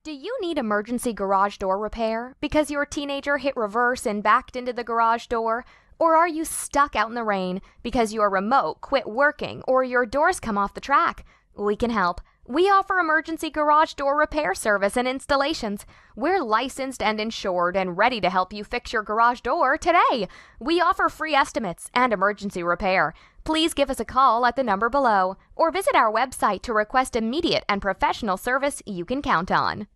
Do you need emergency garage door repair because your teenager hit reverse and backed into the garage door? Or are you stuck out in the rain because your remote quit working or your doors come off the track? We can help. We offer emergency garage door repair service and installations. We're licensed and insured and ready to help you fix your garage door today. We offer free estimates and emergency repair. Please give us a call at the number below or visit our website to request immediate and professional service you can count on.